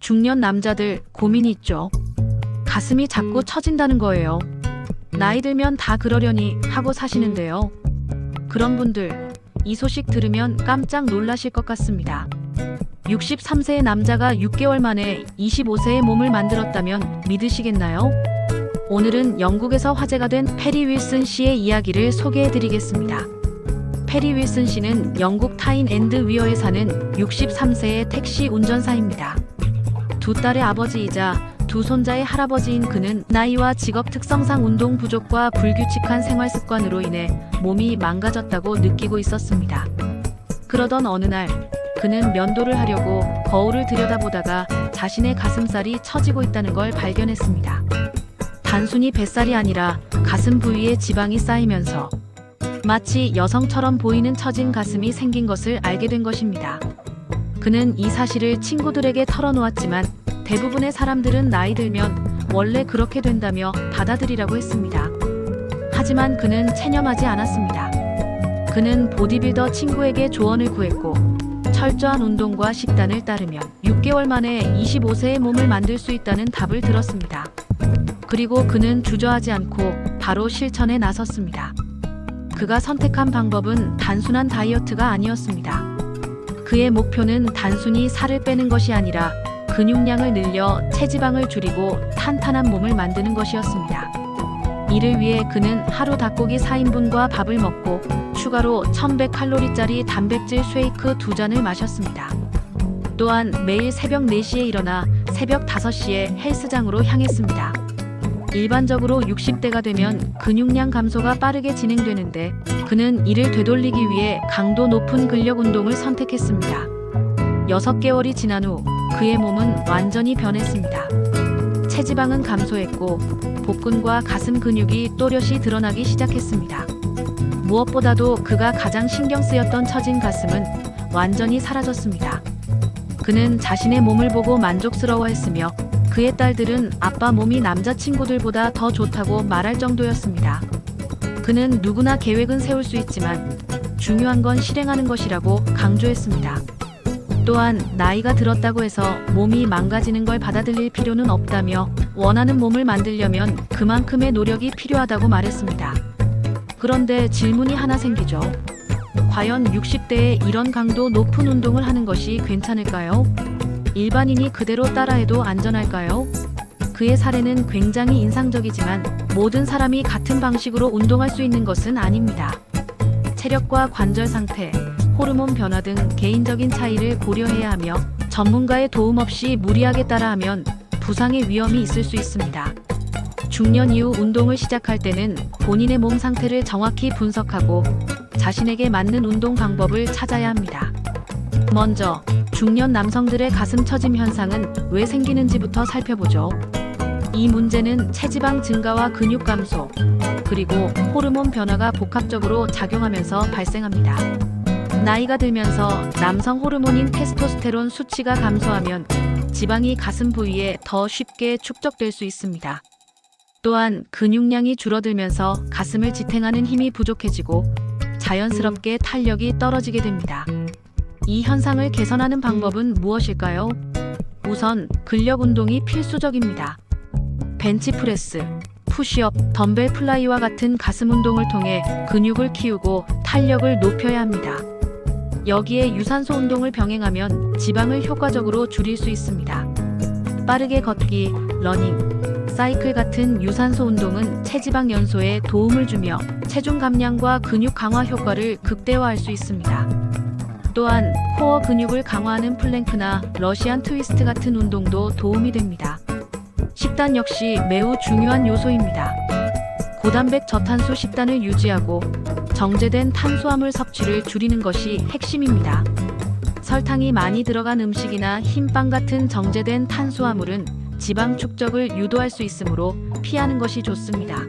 중년 남자들 고민이 있죠. 가슴이 자꾸 처진다는 거예요. 나이 들면 다 그러려니 하고 사시는데요. 그런 분들, 이 소식 들으면 깜짝 놀라실 것 같습니다. 63세의 남자가 6개월 만에 25세의 몸을 만들었다면 믿으시겠나요? 오늘은 영국에서 화제가 된 페리 윌슨 씨의 이야기를 소개해드리겠습니다. 페리 윌슨 씨는 영국 타인 앤드 위어에 사는 63세의 택시 운전사입니다. 두 딸의 아버지이자 두 손자의 할아버지인 그는 나이와 직업 특성상 운동 부족과 불규칙한 생활 습관으로 인해 몸이 망가졌다고 느끼고 있었습니다. 그러던 어느 날 그는 면도를 하려고 거울을 들여다보다가 자신의 가슴살이 처지고 있다는 걸 발견했습니다. 단순히 뱃살이 아니라 가슴 부위에 지방이 쌓이면서 마치 여성처럼 보이는 처진 가슴이 생긴 것을 알게 된 것입니다. 그는 이 사실을 친구들에게 털어놓았지만 대부분의 사람들은 나이 들면 원래 그렇게 된다며 받아들이라고 했습니다. 하지만 그는 체념하지 않았습니다. 그는 보디빌더 친구에게 조언을 구했고 철저한 운동과 식단을 따르면 6개월 만에 25세의 몸을 만들 수 있다는 답을 들었습니다. 그리고 그는 주저하지 않고 바로 실천에 나섰습니다. 그가 선택한 방법은 단순한 다이어트가 아니었습니다. 그의 목표는 단순히 살을 빼는 것이 아니라 근육량을 늘려 체지방을 줄이고 탄탄한 몸을 만드는 것이었습니다. 이를 위해 그는 하루 닭고기 4인분과 밥을 먹고 추가로 1100칼로리짜리 단백질 쉐이크 2잔을 마셨습니다. 또한 매일 새벽 4시에 일어나 새벽 5시에 헬스장으로 향했습니다. 일반적으로 60대가 되면 근육량 감소가 빠르게 진행되는데 그는 이를 되돌리기 위해 강도 높은 근력 운동을 선택했습니다. 6개월이 지난 후 그의 몸은 완전히 변했습니다. 체지방은 감소했고 복근과 가슴 근육이 또렷이 드러나기 시작했습니다. 무엇보다도 그가 가장 신경 쓰였던 처진 가슴은 완전히 사라졌습니다. 그는 자신의 몸을 보고 만족스러워했으며 그의 딸들은 아빠 몸이 남자친구들보다 더 좋다고 말할 정도였습니다. 그는 누구나 계획은 세울 수 있지만 중요한 건 실행하는 것이라고 강조했습니다. 또한 나이가 들었다고 해서 몸이 망가지는 걸 받아들일 필요는 없다며 원하는 몸을 만들려면 그만큼의 노력이 필요하다고 말했습니다. 그런데 질문이 하나 생기죠. 과연 60대에 이런 강도 높은 운동을 하는 것이 괜찮을까요? 일반인이 그대로 따라해도 안전할까요? 그의 사례는 굉장히 인상적이지만 모든 사람이 같은 방식으로 운동할 수 있는 것은 아닙니다. 체력과 관절 상태, 호르몬 변화 등 개인적인 차이를 고려해야 하며 전문가의 도움 없이 무리하게 따라하면 부상의 위험이 있을 수 있습니다. 중년 이후 운동을 시작할 때는 본인의 몸 상태를 정확히 분석하고 자신에게 맞는 운동 방법을 찾아야 합니다. 먼저 중년 남성들의 가슴 처짐 현상은 왜 생기는지부터 살펴보죠. 이 문제는 체지방 증가와 근육 감소, 그리고 호르몬 변화가 복합적으로 작용하면서 발생합니다. 나이가 들면서 남성 호르몬인 테스토스테론 수치가 감소하면 지방이 가슴 부위에 더 쉽게 축적될 수 있습니다. 또한 근육량이 줄어들면서 가슴을 지탱하는 힘이 부족해지고 자연스럽게 탄력이 떨어지게 됩니다. 이 현상을 개선하는 방법은 무엇일까요? 우선 근력 운동이 필수적입니다. 벤치프레스, 푸시업, 덤벨 플라이와 같은 가슴 운동을 통해 근육을 키우고 탄력을 높여야 합니다. 여기에 유산소 운동을 병행하면 지방을 효과적으로 줄일 수 있습니다. 빠르게 걷기, 러닝, 사이클 같은 유산소 운동은 체지방 연소에 도움을 주며 체중 감량과 근육 강화 효과를 극대화할 수 있습니다. 또한 코어 근육을 강화하는 플랭크나 러시안 트위스트 같은 운동도 도움이 됩니다. 식단 역시 매우 중요한 요소입니다. 고단백 저탄수 식단을 유지하고 정제된 탄수화물 섭취를 줄이는 것이 핵심입니다. 설탕이 많이 들어간 음식이나 흰빵 같은 정제된 탄수화물은 지방 축적을 유도할 수 있으므로 피하는 것이 좋습니다.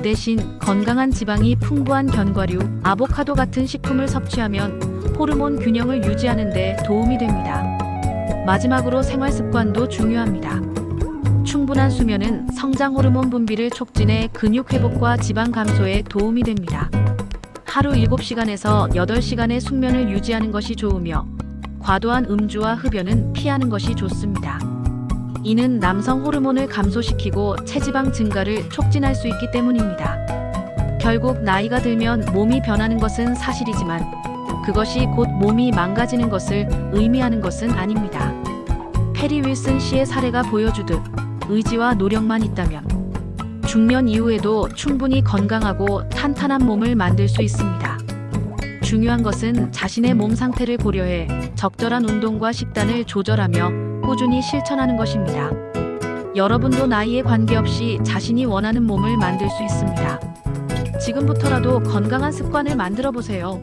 대신 건강한 지방이 풍부한 견과류, 아보카도 같은 식품을 섭취하면 호르몬 균형을 유지하는 데 도움이 됩니다. 마지막으로 생활 습관도 중요합니다. 충분한 수면은 성장 호르몬 분비를 촉진해 근육 회복과 지방 감소에 도움이 됩니다. 하루 7시간에서 8시간의 숙면을 유지하는 것이 좋으며 과도한 음주와 흡연은 피하는 것이 좋습니다. 이는 남성 호르몬을 감소시키고 체지방 증가를 촉진할 수 있기 때문입니다. 결국 나이가 들면 몸이 변하는 것은 사실이지만 그것이 곧 몸이 망가지는 것을 의미하는 것은 아닙니다. 페리 윌슨 씨의 사례가 보여주듯 의지와 노력만 있다면 중년 이후에도 충분히 건강하고 탄탄한 몸을 만들 수 있습니다. 중요한 것은 자신의 몸 상태를 고려해 적절한 운동과 식단을 조절하며 꾸준히 실천하는 것입니다. 여러분도 나이에 관계없이 자신이 원하는 몸을 만들 수 있습니다. 지금부터라도 건강한 습관을 만들어 보세요.